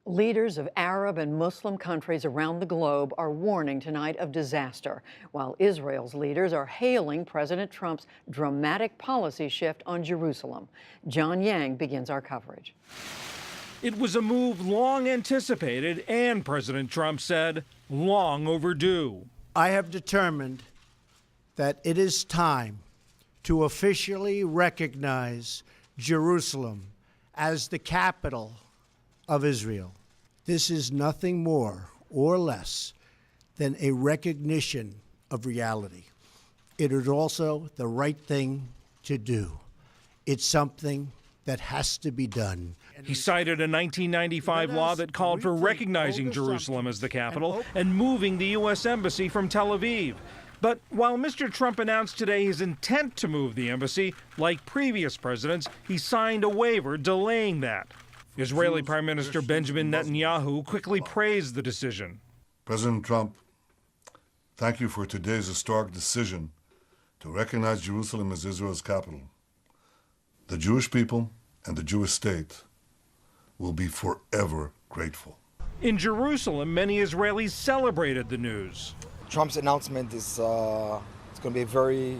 Leaders of Arab and Muslim countries around the globe are warning tonight of disaster, while Israel's leaders are hailing President Trump's dramatic policy shift on Jerusalem. John Yang begins our coverage. It was a move long anticipated and, President Trump said, long overdue. I have determined that it is time to officially recognize Jerusalem as the capital of Israel. This is nothing more or less than a recognition of reality. It is also the right thing to do. It's something that has to be done. He cited a 1995 law that called for recognizing Jerusalem as the capital and moving the U.S. Embassy from Tel Aviv. But while Mr. Trump announced today his intent to move the embassy, like previous presidents, he signed a waiver delaying that. Israeli Prime Minister Benjamin Netanyahu quickly praised the decision. President Trump, thank you for today's historic decision to recognize Jerusalem as Israel's capital. The Jewish people and the Jewish state will be forever grateful. In Jerusalem, many Israelis celebrated the news. Trump's announcement is it's going to be very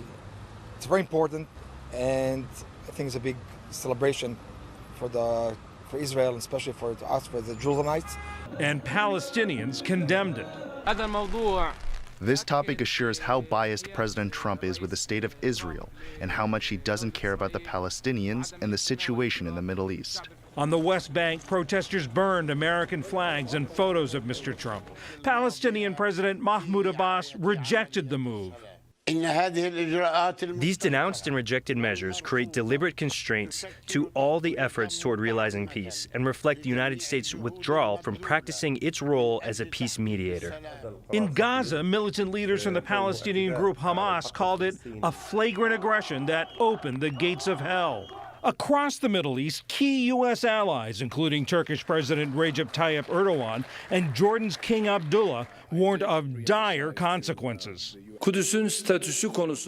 important, and I think it's a big celebration for Israel, and especially for us, for the Jerusalemites. And Palestinians condemned it. This topic assures how biased President Trump is with the state of Israel and how much he doesn't care about the Palestinians and the situation in the Middle East. On the West Bank, protesters burned American flags and photos of Mr. Trump. Palestinian President Mahmoud Abbas rejected the move. These denounced and rejected measures create deliberate constraints to all the efforts toward realizing peace and reflect the United States' withdrawal from practicing its role as a peace mediator. In Gaza, militant leaders from the Palestinian group Hamas called it a flagrant aggression that opened the gates of hell. Across the Middle East, key U.S. allies, including Turkish President Recep Tayyip Erdogan and Jordan's King Abdullah, warned of dire consequences.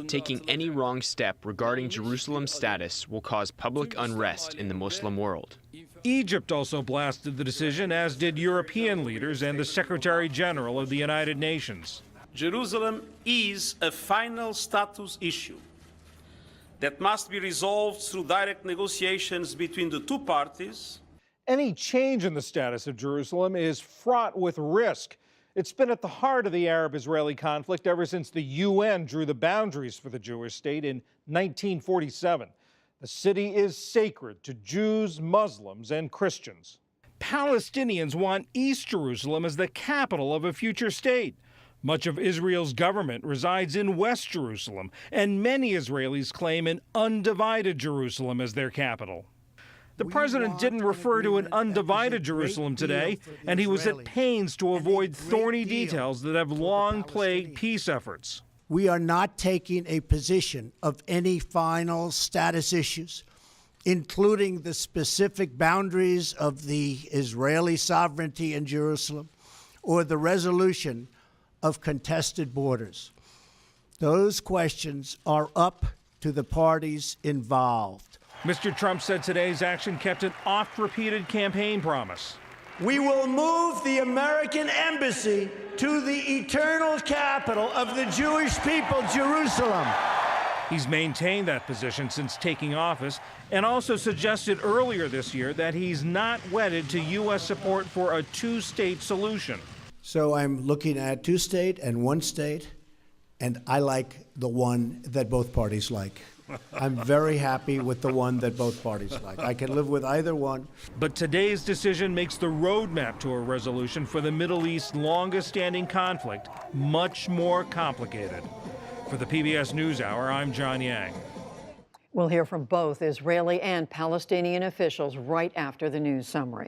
Taking any wrong step regarding Jerusalem's status will cause public unrest in the Muslim world. Egypt also blasted the decision, as did European leaders and the Secretary General of the United Nations. Jerusalem is a final status issue that must be resolved through direct negotiations between the two parties. Any change in the status of Jerusalem is fraught with risk. It's been at the heart of the Arab-Israeli conflict ever since the UN drew the boundaries for the Jewish state in 1947. The city is sacred to Jews, Muslims, and Christians. Palestinians want East Jerusalem as the capital of a future state. Much of Israel's government resides in West Jerusalem, and many Israelis claim an undivided Jerusalem as their capital. The president didn't refer to an undivided Jerusalem today, and he was at pains to avoid thorny details that have long plagued peace efforts. We are not taking a position of any final status issues, including the specific boundaries of the Israeli sovereignty in Jerusalem or the resolution of contested borders. Those questions are up to the parties involved. Mr. Trump said today's action kept an oft-repeated campaign promise. We will move the American embassy to the eternal capital of the Jewish people, Jerusalem. He's maintained that position since taking office and also suggested earlier this year that he's not wedded to U.S. support for a two-state solution. So I'm looking at two-state and one-state, and I like the one that both parties like. I'm very happy with the one that both parties like. I can live with either one. But today's decision makes the roadmap to a resolution for the Middle East's longest-standing conflict much more complicated. For the PBS NewsHour, I'm John Yang. We'll hear from both Israeli and Palestinian officials right after the news summary.